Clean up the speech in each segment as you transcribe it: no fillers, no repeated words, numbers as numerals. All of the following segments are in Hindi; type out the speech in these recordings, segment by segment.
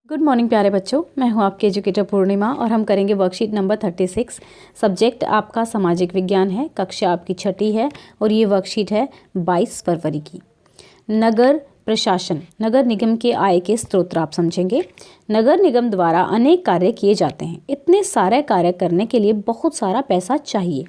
गुड मॉर्निंग प्यारे बच्चों, मैं हूं आपके एजुकेटर पूर्णिमा और हम करेंगे वर्कशीट नंबर 36। सब्जेक्ट आपका सामाजिक विज्ञान है, कक्षा आपकी छठी है और ये वर्कशीट है 22 फरवरी की। नगर प्रशासन, नगर निगम के आय के स्रोत आप समझेंगे। नगर निगम द्वारा अनेक कार्य किए जाते हैं। इतने सारे कार्य करने के लिए बहुत सारा पैसा चाहिए।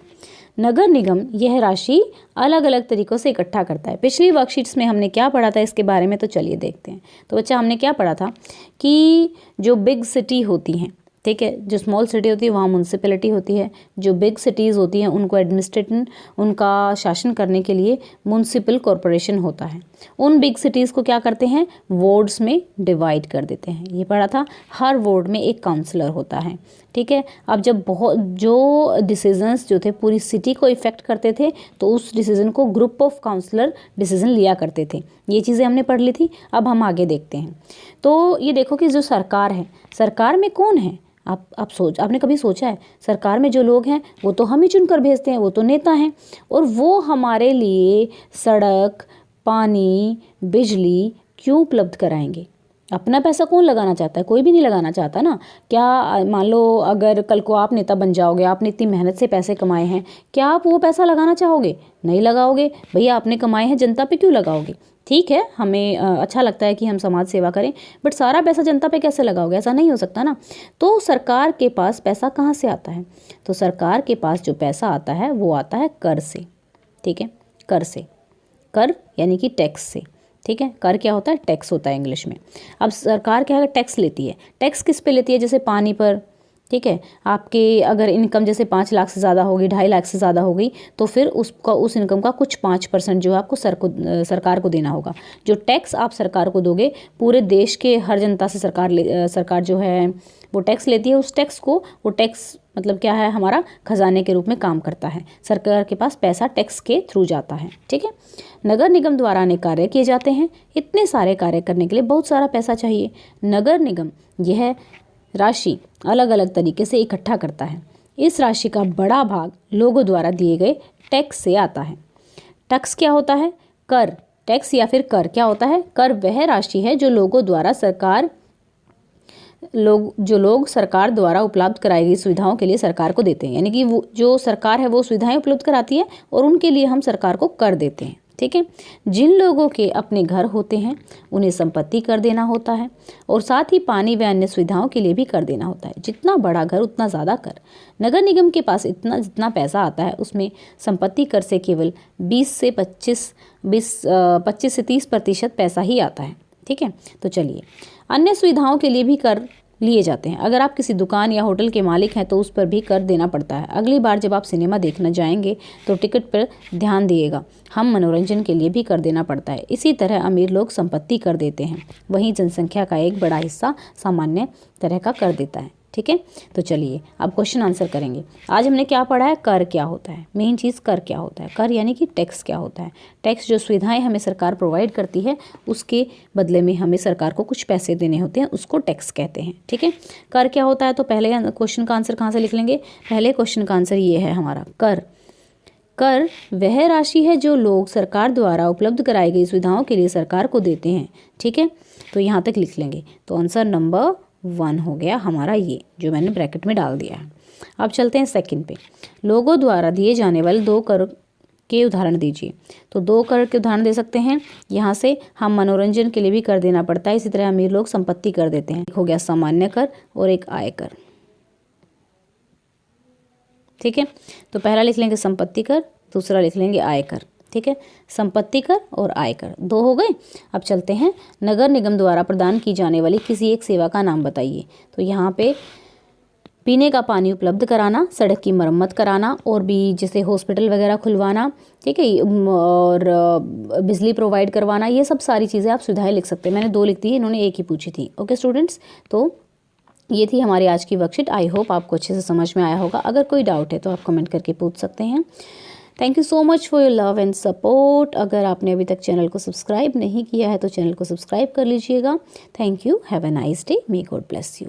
नगर निगम यह राशि अलग अलग तरीक़ों से इकट्ठा करता है। पिछली वर्कशीट्स में हमने क्या पढ़ा था इसके बारे में, तो चलिए देखते हैं। तो बच्चा, हमने क्या पढ़ा था कि जो बिग सिटी होती हैं, ठीक है, जो स्मॉल सिटी होती है वहाँ म्यूनसिपैलिटी होती है। जो बिग सिटीज़ होती हैं उनको एडमिनिस्ट्रेशन, उनका शासन करने के लिए म्यूनसिपल कॉरपोरेशन होता है। उन बिग सिटीज़ को क्या करते हैं, वार्ड्स में डिवाइड कर देते हैं। ये पढ़ा था। हर वार्ड में एक काउंसलर होता है, ठीक है। अब जब बहुत जो डिसीजंस जो थे पूरी सिटी को इफ़ेक्ट करते थे तो उस डिसीजन को ग्रुप ऑफ काउंसलर डिसीजन लिया करते थे। ये चीज़ें हमने पढ़ ली थी। अब हम आगे देखते हैं। तो ये देखो कि जो सरकार है, सरकार में कौन है। आपने कभी सोचा है सरकार में जो लोग हैं वो तो हम ही चुनकर भेजते हैं, वो तो नेता हैं, और वो हमारे लिए सड़क, पानी, बिजली क्यों उपलब्ध कराएंगे। अपना पैसा कौन लगाना चाहता है, कोई भी नहीं लगाना चाहता ना। क्या मान लो अगर कल को आप नेता बन जाओगे, आपने इतनी मेहनत से पैसे कमाए हैं, क्या आप वो पैसा लगाना चाहोगे? नहीं लगाओगे। भैया आपने कमाए हैं, जनता पे क्यों लगाओगे। ठीक है, हमें अच्छा लगता है कि हम समाज सेवा करें, बट सारा पैसा जनता पे कैसे लगाओगे, ऐसा नहीं हो सकता ना। तो सरकार के पास पैसा कहाँ से आता है, तो सरकार के पास जो पैसा आता है वो आता है कर से, ठीक है, कर से, कर यानी कि टैक्स से, ठीक है। कर क्या होता है, टैक्स होता है इंग्लिश में। अब सरकार क्या है, टैक्स लेती है। टैक्स किस पे लेती है, जैसे पानी पर, ठीक है। आपके अगर इनकम जैसे 5 लाख से ज़्यादा होगी, 2.5 लाख से ज़्यादा हो गई, तो फिर उस इनकम का कुछ 5% जो है आपको सरकार को देना होगा। जो टैक्स आप सरकार को दोगे, पूरे देश के हर जनता से सरकार जो है वो टैक्स लेती है। उस टैक्स को, वो टैक्स मतलब क्या है, हमारा खजाने के रूप में काम करता है। सरकार के पास पैसा टैक्स के थ्रू जाता है, ठीक है। नगर निगम द्वारा अनेक कार्य किए जाते हैं। इतने सारे कार्य करने के लिए बहुत सारा पैसा चाहिए। नगर निगम यह राशि अलग अलग तरीके से इकट्ठा करता है। इस राशि का बड़ा भाग लोगों द्वारा दिए गए टैक्स से आता है। टैक्स क्या होता है, कर, टैक्स या फिर कर क्या होता है, कर वह राशि है जो लोगों द्वारा लोग सरकार द्वारा उपलब्ध कराई गई सुविधाओं के लिए सरकार को देते हैं। यानी कि वो जो सरकार है वो सुविधाएं उपलब्ध कराती है और उनके लिए हम सरकार को कर देते हैं, ठीक है। जिन लोगों के अपने घर होते हैं उन्हें संपत्ति कर देना होता है और साथ ही पानी व अन्य सुविधाओं के लिए भी कर देना होता है। जितना बड़ा घर उतना ज़्यादा कर। नगर निगम के पास जितना पैसा आता है उसमें संपत्ति कर से केवल 25 से 30% पैसा ही आता है, ठीक है। तो चलिए, अन्य सुविधाओं के लिए भी कर लिए जाते हैं। अगर आप किसी दुकान या होटल के मालिक हैं तो उस पर भी कर देना पड़ता है। अगली बार जब आप सिनेमा देखने जाएंगे तो टिकट पर ध्यान दिएगा, हम मनोरंजन के लिए भी कर देना पड़ता है। इसी तरह अमीर लोग संपत्ति कर देते हैं, वहीं जनसंख्या का एक बड़ा हिस्सा सामान्य तरह का कर देता है, ठीक है। तो चलिए अब क्वेश्चन आंसर करेंगे। आज हमने क्या पढ़ा है, कर क्या होता है, मेन चीज़ कर क्या होता है। कर यानी कि टैक्स क्या होता है। टैक्स जो सुविधाएं हमें सरकार प्रोवाइड करती है उसके बदले में हमें सरकार को कुछ पैसे देने होते हैं, उसको टैक्स कहते हैं, ठीक है। कर क्या होता है, तो पहले क्वेश्चन का आंसर कहाँ से लिख लेंगे, पहले क्वेश्चन का आंसर ये है हमारा, कर। कर वह राशि है जो लोग सरकार द्वारा उपलब्ध कराई गई सुविधाओं के लिए सरकार को देते हैं, ठीक है। तो यहाँ तक लिख लेंगे। तो आंसर नंबर 1 हो गया हमारा, ये जो मैंने ब्रैकेट में डाल दिया है। अब चलते हैं सेकंड पे। लोगों द्वारा दिए जाने वाले 2 कर के उदाहरण दीजिए। तो 2 कर के उदाहरण दे सकते हैं। यहाँ से हम मनोरंजन के लिए भी कर देना पड़ता है, इसी तरह अमीर लोग संपत्ति कर देते हैं। एक हो गया सामान्य कर और एक आय कर, ठीक है। तो पहला लिख लेंगे संपत्ति कर, दूसरा लिख लेंगे आय कर, ठीक है। संपत्ति कर और आयकर 2 हो गए। अब चलते हैं, नगर निगम द्वारा प्रदान की जाने वाली किसी एक सेवा का नाम बताइए। तो यहाँ पे पीने का पानी उपलब्ध कराना, सड़क की मरम्मत कराना और भी जैसे हॉस्पिटल वगैरह खुलवाना, ठीक है, और बिजली प्रोवाइड करवाना, ये सब सारी चीज़ें आप सुविधाएं लिख सकते हैं। मैंने 2 लिख दी है, इन्होंने 1 ही पूछी थी। ओके स्टूडेंट्स, तो ये थी हमारी आज की वर्कशीट। आई होप आपको अच्छे से समझ में आया होगा। अगर कोई डाउट है तो आप कमेंट करके पूछ सकते हैं। Thank you so much for your love and support. अगर आपने अभी तक चैनल को सब्सक्राइब नहीं किया है तो चैनल को सब्सक्राइब कर लीजिएगा। Thank you, have a nice day, may God bless you.